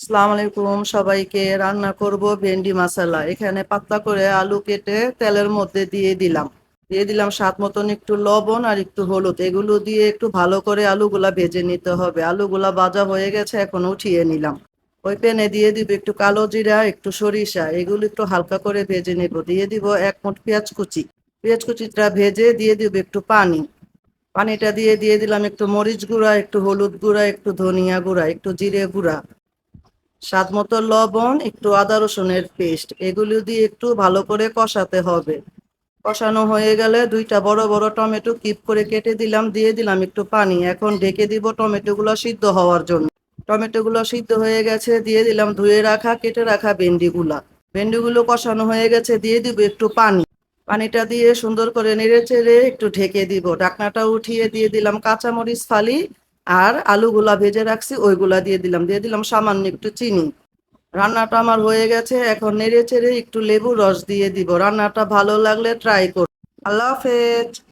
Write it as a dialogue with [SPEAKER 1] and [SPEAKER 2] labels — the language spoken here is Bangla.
[SPEAKER 1] আসসালামু আলাইকুম সবাইকে। রান্না করব ভেন্ডি মশলা। এখানে পাতলা করে আলু কেটে তেলের মধ্যে দিয়ে দিলাম স্বাদ মতন একটু লবণ আর একটু হলুদ। এগুলো দিয়ে একটু ভালো করে আলুগুলা ভেজে নিতে হবে। আলুগুলা ভাজা হয়ে গেছে, এখন উঠিয়ে নিলাম। ওই প্যানে দিয়ে দিব একটু কালো জিরা, একটু সরিষা, এগুলো একটু হালকা করে ভেজে নেব। দিয়ে দিব এক মুঠ পেঁয়াজ কুচি। পেঁয়াজ কুচিটা ভেজে দিয়ে দিব একটু পানি। পানিটা দিয়ে দিলাম একটু মরিচ গুঁড়া, একটু হলুদ গুঁড়া, একটু ধনিয়া গুঁড়া, একটু জিরে গুঁড়া, স্বাদ মতো লবণ, একটু আদা রসুনের পেস্ট। এগুলো দিয়ে একটু ভালো করে কষাতে হবে। কষানো হয়ে গেলে দুইটা বড় বড় টমেটো কিপ করে কেটে দিলাম, দিয়ে দিলাম একটু পানি। এখন ঢেকে দিব টমেটোগুলো সিদ্ধ হওয়ার জন্য। টমেটোগুলো সিদ্ধ হয়ে গেছে, দিয়ে দিলাম ধুয়ে রাখা কেটে রাখা ভেন্ডিগুলা। ভেন্ডিগুলো কষানো হয়ে গেছে, দিয়ে দিব একটু পানি। পানিটা দিয়ে সুন্দর করে নেড়ে চেড়ে একটু ঢেকে দিব। ঢাকনাটা উঠিয়ে দিয়ে দিলাম কাঁচামরিচ ফালি, আর আলুগুলা ভেজে রাখছি ওইগুলা দিয়ে দিলাম সামান্য একটু চিনি। রান্নাটা আমার হয়ে গেছে, এখন নেড়ে চেড়ে একটু লেবু রস দিয়ে দিব। রান্নাটা ভালো লাগলে ট্রাই করুন। আল্লাহ হাফেজ।